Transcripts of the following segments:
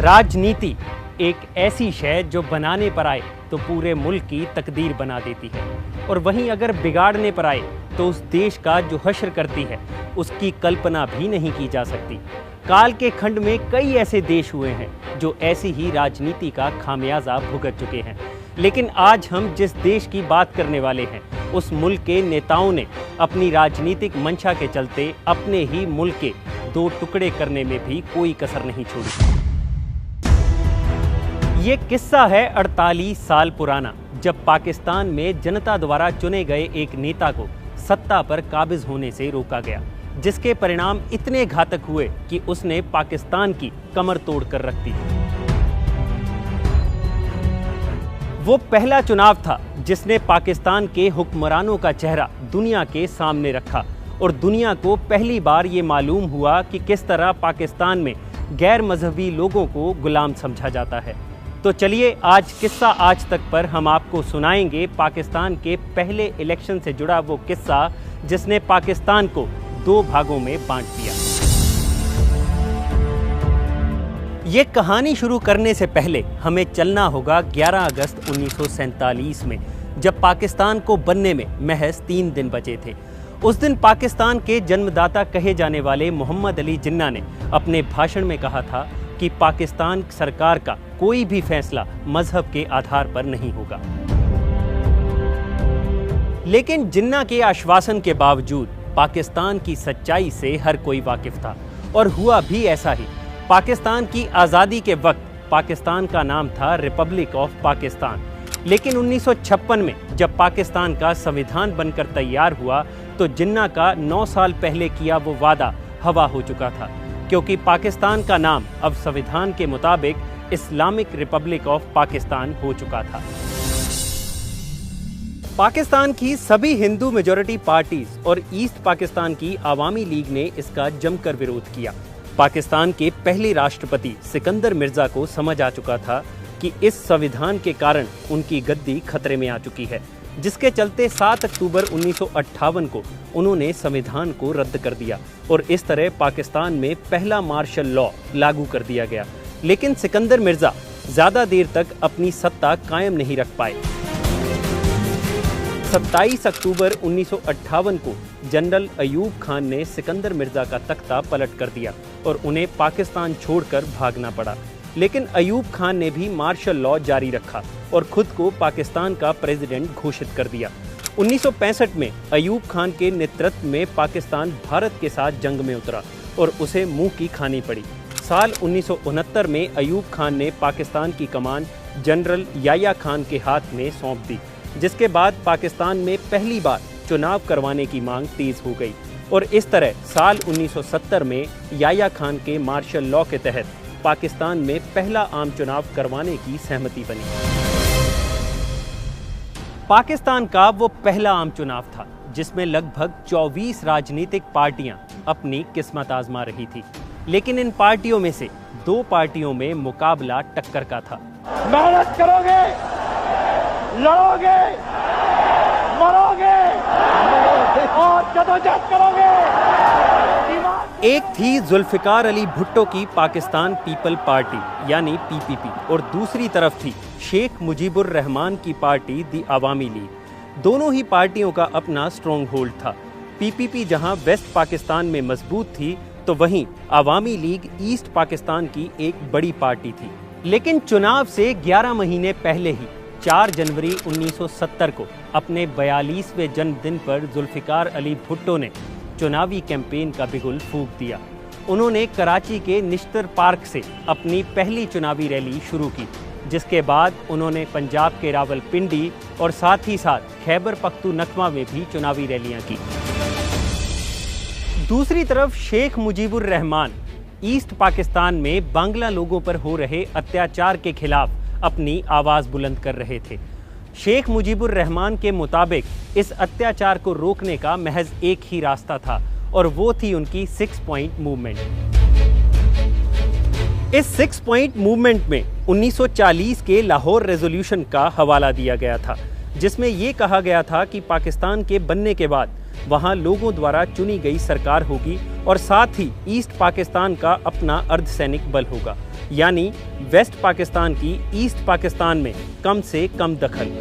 राजनीति एक ऐसी शय जो बनाने पर आए तो पूरे मुल्क की तकदीर बना देती है, और वहीं अगर बिगाड़ने पर आए तो उस देश का जो हश्र करती है उसकी कल्पना भी नहीं की जा सकती। काल के खंड में कई ऐसे देश हुए हैं जो ऐसी ही राजनीति का खामियाजा भुगत चुके हैं, लेकिन आज हम जिस देश की बात करने वाले हैं उस मुल्क के नेताओं ने अपनी राजनीतिक मंशा के चलते अपने ही मुल्क के दो टुकड़े करने में भी कोई कसर नहीं छोड़ी। ये किस्सा है 48 साल पुराना, जब पाकिस्तान में जनता द्वारा चुने गए एक नेता को सत्ता पर काबिज होने से रोका गया, जिसके परिणाम इतने घातक हुए कि उसने पाकिस्तान की कमर तोड़ कर रख दी। वो पहला चुनाव था जिसने पाकिस्तान के हुक्मरानों का चेहरा दुनिया के सामने रखा, और दुनिया को पहली बार ये मालूम हुआ कि किस तरह पाकिस्तान में गैर मजहबी लोगों को गुलाम समझा जाता है। तो चलिए आज किस्सा आज तक पर हम आपको सुनाएंगे पाकिस्तान के पहले इलेक्शन से जुड़ा वो किस्सा जिसने पाकिस्तान को दो भागों में बांट दिया। ये कहानी शुरू करने से पहले हमें चलना होगा 11 अगस्त 1947 में, जब पाकिस्तान को बनने में महज 3 दिन बचे थे। उस दिन पाकिस्तान के जन्मदाता कहे जाने वाले मोहम्मद अली जिन्ना ने अपने भाषण में कहा था कि पाकिस्तान सरकार का कोई भी फैसला मजहब के आधार पर नहीं होगा। लेकिन जिन्ना के आश्वासन के बावजूद पाकिस्तान की सच्चाई से हर कोई वाकिफ था, और हुआ भी ऐसा ही। पाकिस्तान की आज़ादी के वक्त पाकिस्तान का नाम था रिपब्लिक ऑफ पाकिस्तान, लेकिन 1956 में जब पाकिस्तान का संविधान बनकर तैयार हुआ तो जिन्ना का 9 साल पहले किया वो वादा हवा हो चुका था, क्योंकि पाकिस्तान का नाम अब संविधान के मुताबिक इस्लामिक रिपब्लिक ऑफ पाकिस्तान हो चुका था। पाकिस्तान की सभी हिंदू मेजॉरिटी पार्टीज और ईस्ट पाकिस्तान की आवामी लीग ने इसका जमकर विरोध किया। पाकिस्तान के पहले राष्ट्रपति सिकंदर मिर्जा को समझ आ चुका था कि इस संविधान के कारण उनकी गद्दी खतरे में आ चुकी है, जिसके चलते 7 अक्टूबर 1958 को उन्होंने संविधान को रद्द कर दिया, और इस तरह पाकिस्तान में पहला मार्शल लॉ लागू कर दिया गया। लेकिन सिकंदर मिर्जा ज्यादा देर तक अपनी सत्ता कायम नहीं रख पाए। 27 अक्टूबर 1958 को जनरल अयूब खान ने सिकंदर मिर्जा का तख्ता पलट कर दिया और उन्हें पाकिस्तान छोड़कर भागना पड़ा। लेकिन अयूब खान ने भी मार्शल लॉ जारी रखा और खुद को पाकिस्तान का प्रेसिडेंट घोषित कर दिया। 1965 में अयूब खान के नेतृत्व में पाकिस्तान भारत के साथ जंग में उतरा और उसे मुंह की खानी पड़ी। साल 1969 में अयूब खान ने पाकिस्तान की कमान जनरल याया खान के हाथ में सौंप दी, जिसके बाद पाकिस्तान में पहली बार चुनाव करवाने की मांग तेज हो गई, और इस तरह साल 1970 में याया खान के मार्शल लॉ के तहत पाकिस्तान में पहला आम चुनाव करवाने की सहमति बनी। पाकिस्तान का वो पहला आम चुनाव था जिसमें लगभग 24 राजनीतिक पार्टियां अपनी किस्मत आजमा रही थी, लेकिन इन पार्टियों में से 2 पार्टियों में मुकाबला टक्कर का था। मेहनत करोगे, लड़ोगे, मरोगे और जदोजहद करोगे। एक थी जुल्फिकार अली भुट्टो की पाकिस्तान पीपल पार्टी यानी पीपीपी, और दूसरी तरफ थी शेख मुजीबुर रहमान की पार्टी दी आवामी लीग। दोनों ही पार्टियों का अपना स्ट्रॉन्ग होल्ड था। पीपीपी जहां वेस्ट पाकिस्तान में मजबूत थी, तो वहीं आवामी लीग ईस्ट पाकिस्तान की एक बड़ी पार्टी थी। लेकिन चुनाव से 11 महीने पहले ही 4 जनवरी 1970 को अपने 42वें जन्मदिन पर जुल्फिकार अली भुट्टो ने चुनावी कैंपेन का बिगुल फूंक दिया। उन्होंने कराची के निश्तर पार्क से अपनी पहली चुनावी रैली शुरू की, जिसके बाद उन्होंने पंजाब के रावलपिंडी और साथ ही साथ खैबर पख्तूनख्वा में भी चुनावी रैलियां की। दूसरी तरफ शेख मुजीबुर रहमान ईस्ट पाकिस्तान में बांग्ला लोगों पर हो रहे अत्याचार के खिलाफ अपनी आवाज बुलंद कर रहे थे। शेख मुजीबुर रहमान के मुताबिक इस अत्याचार को रोकने का महज एक ही रास्ता था, और वो थी उनकी 6 पॉइंट मूवमेंट। इस 6 पॉइंट मूवमेंट में 1940 के लाहौर रेजोल्यूशन का हवाला दिया गया था, जिसमें यह कहा गया था कि पाकिस्तान के बनने के बाद वहां लोगों द्वारा चुनी गई सरकार होगी और साथ ही ईस्ट पाकिस्तान का अपना अर्धसैनिक बल होगा, यानी वेस्ट पाकिस्तान की ईस्ट पाकिस्तान में कम से कम दखल।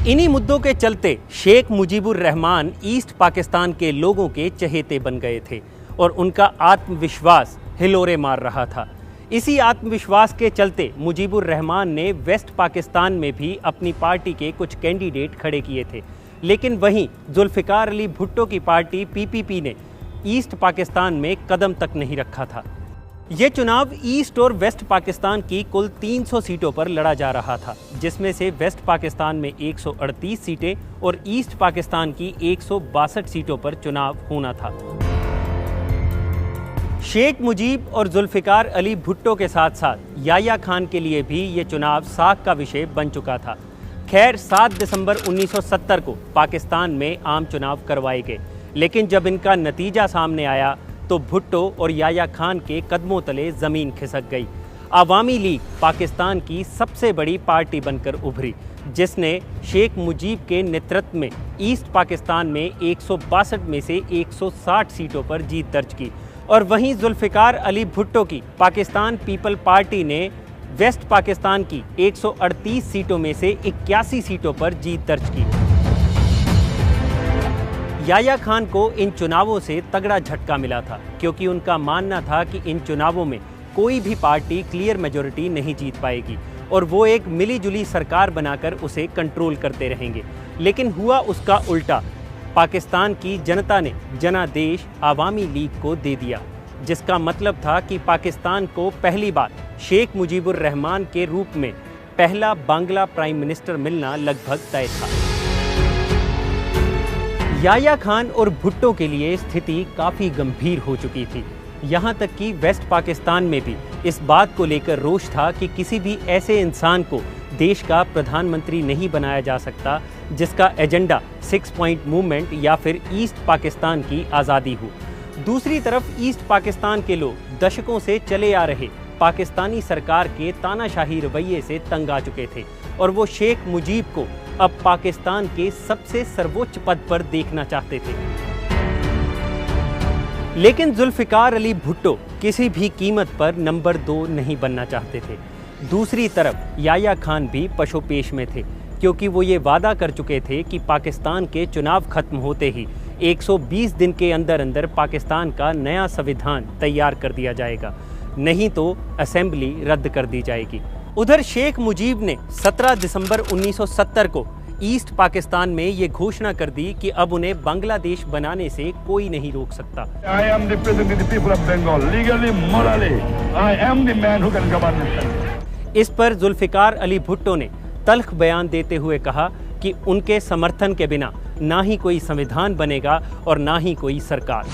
इन्हीं मुद्दों के चलते शेख मुजीबुर रहमान ईस्ट पाकिस्तान के लोगों के चहेते बन गए थे और उनका आत्मविश्वास हिलोरे मार रहा था। इसी आत्मविश्वास के चलते मुजीबुर रहमान ने वेस्ट पाकिस्तान में भी अपनी पार्टी के कुछ कैंडिडेट खड़े किए थे, लेकिन वहीं जुल्फ़िकार अली भुट्टो की पार्टी पीपीपी ने ईस्ट पाकिस्तान में कदम तक नहीं रखा था। ये चुनाव ईस्ट और वेस्ट पाकिस्तान की कुल 300 सीटों पर लड़ा जा रहा था, जिसमें से वेस्ट पाकिस्तान में 138 सीटें और ईस्ट पाकिस्तान की 162 सीटों पर चुनाव होना था। शेख मुजीब और जुल्फ़िकार अली भुट्टो के साथ साथ याह्या खान के लिए भी ये चुनाव साख का विषय बन चुका था। खैर 7 दिसंबर 1970 को पाकिस्तान में आम चुनाव करवाए गए, लेकिन जब इनका नतीजा सामने आया तो भुट्टो और याह्या खान के कदमों तले ज़मीन खिसक गई। अवामी लीग पाकिस्तान की सबसे बड़ी पार्टी बनकर उभरी, जिसने शेख मुजीब के नेतृत्व में ईस्ट पाकिस्तान में 162 में से 160 सीटों पर जीत दर्ज की और वहीं जुल्फ़िकार अली भुट्टो की पाकिस्तान पीपल पार्टी ने वेस्ट पाकिस्तान की 138 सीटों में से 81 सीटों पर जीत दर्ज की। याह्या खान को इन चुनावों से तगड़ा झटका मिला था, क्योंकि उनका मानना था कि इन चुनावों में कोई भी पार्टी क्लियर मेजॉरिटी नहीं जीत पाएगी और वो एक मिलीजुली सरकार बनाकर उसे कंट्रोल करते रहेंगे। लेकिन हुआ उसका उल्टा। पाकिस्तान की जनता ने जनादेश अवामी लीग को दे दिया, जिसका मतलब था कि पाकिस्तान को पहली बार शेख मुजीबुर रहमान के रूप में पहला बांग्ला प्राइम मिनिस्टर मिलना लगभग तय था। याह्या खान और भुट्टो के लिए स्थिति काफ़ी गंभीर हो चुकी थी। यहाँ तक कि वेस्ट पाकिस्तान में भी इस बात को लेकर रोष था कि किसी भी ऐसे इंसान को देश का प्रधानमंत्री नहीं बनाया जा सकता जिसका एजेंडा 6 पॉइंट मूवमेंट या फिर ईस्ट पाकिस्तान की आज़ादी हो। दूसरी तरफ ईस्ट पाकिस्तान के लोग दशकों से चले आ रहे पाकिस्तानी सरकार के तानाशाही रवैये से तंग आ चुके थे और वो शेख मुजीब को अब पाकिस्तान के सबसे सर्वोच्च पद पर देखना चाहते थे। लेकिन जुल्फ़िकार अली भुट्टो किसी भी कीमत पर नंबर 2 नहीं बनना चाहते थे। दूसरी तरफ याह्या खान भी पशोपेश में थे, क्योंकि वो ये वादा कर चुके थे कि पाकिस्तान के चुनाव खत्म होते ही 120 दिन के अंदर अंदर पाकिस्तान का नया संविधान तैयार कर दिया जाएगा, नहीं तो असेंबली रद्द कर दी जाएगी। उधर शेख मुजीब ने 17 दिसंबर 1970 को ईस्ट पाकिस्तान में ये घोषणा कर दी कि अब उन्हें बांग्लादेश बनाने से कोई नहीं रोक सकता। I am the president of the people of Bengal. Legally, morally, I am the man who can govern this country. इस पर जुल्फ़िकार अली भुट्टो ने तल्ख बयान देते हुए कहा कि उनके समर्थन के बिना ना ही कोई संविधान बनेगा और ना ही कोई सरकार।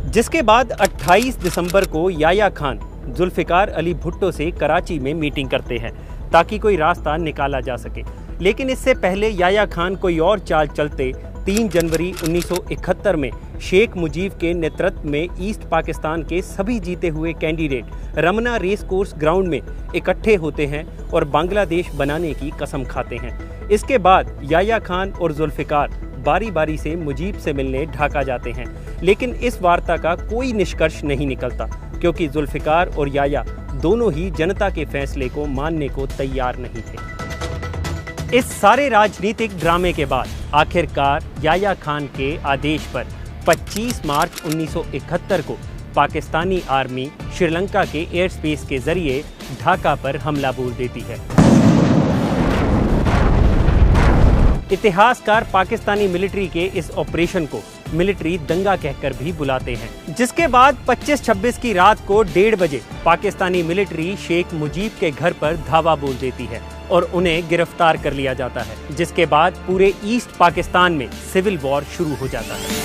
जिसके बाद 28 दिसंबर को याह्या खान जुल्फ़िकार अली भुट्टो से कराची में मीटिंग करते हैं ताकि कोई रास्ता निकाला जा सके। लेकिन इससे पहले याह्या खान कोई और चाल चलते 3 जनवरी 1971 में शेख मुजीब के नेतृत्व में ईस्ट पाकिस्तान के सभी जीते हुए candidate Ramna race course ground में इकट्ठे होते हैं और बांग्लादेश बनाने की कसम खाते हैं। इसके बाद याह्या खान और जुल्फ़िकार बारी बारी से मुजीब से मिलने ढाका जाते हैं, लेकिन इस वार्ता का कोई निष्कर्ष नहीं निकलता, क्योंकि जुल्फ़िकार और याह्या दोनों ही जनता के फैसले को मानने को तैयार नहीं थे। इस सारे राजनीतिक ड्रामे के बाद आखिरकार याह्या खान के आदेश पर 25 मार्च 1971 को पाकिस्तानी आर्मी श्रीलंका के एयर स्पेस के जरिए ढाका पर हमला बोल देती है। इतिहासकार पाकिस्तानी मिलिट्री के इस ऑपरेशन को मिलिट्री दंगा कहकर भी बुलाते हैं। जिसके बाद 25-26 की रात को 1:30 बजे पाकिस्तानी मिलिट्री शेख मुजीब के घर पर धावा बोल देती है और उन्हें गिरफ्तार कर लिया जाता है, जिसके बाद पूरे ईस्ट पाकिस्तान में सिविल वॉर शुरू हो जाता है।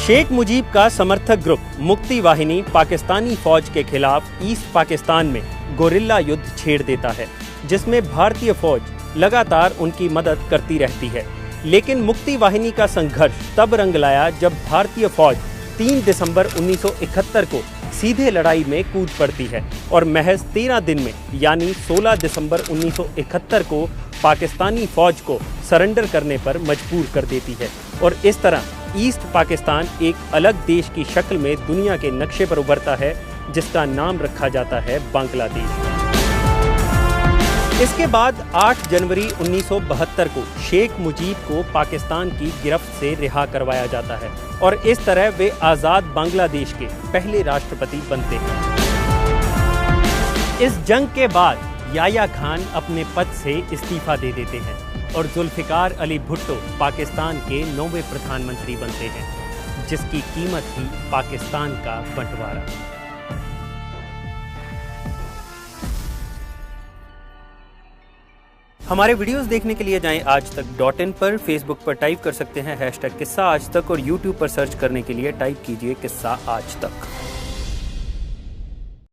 शेख मुजीब का समर्थक ग्रुप मुक्ति वाहिनी पाकिस्तानी फौज के खिलाफ ईस्ट पाकिस्तान में गोरिल्ला युद्ध छेड़ देता है, जिसमें भारतीय फौज लगातार उनकी मदद करती रहती है। लेकिन मुक्ति वाहिनी का संघर्ष तब रंग लाया जब भारतीय फौज 3 दिसंबर 1971 को सीधे लड़ाई में कूद पड़ती है और महज 13 दिन में यानी 16 दिसंबर 1971 को पाकिस्तानी फौज को सरेंडर करने पर मजबूर कर देती है और इस तरह ईस्ट पाकिस्तान एक अलग देश की शक्ल में दुनिया के नक्शे पर उभरता है, जिसका नाम रखा जाता है बांग्लादेश। इसके बाद 8 जनवरी 1972 को शेख मुजीब को पाकिस्तान की गिरफ्त से रिहा करवाया जाता है और इस तरह वे आज़ाद बांग्लादेश के पहले राष्ट्रपति बनते हैं। इस जंग के बाद याह्या खान अपने पद से इस्तीफा दे देते हैं और जुल्फ़िकार अली भुट्टो पाकिस्तान के 9वें प्रधानमंत्री बनते हैं, जिसकी कीमत थी पाकिस्तान का बंटवारा। हमारे वीडियोस देखने के लिए जाएं aajtak.in पर, फेसबुक पर टाइप कर सकते हैं #किस्सा आज तक और यूट्यूब पर सर्च करने के लिए टाइप कीजिए किस्सा आज तक।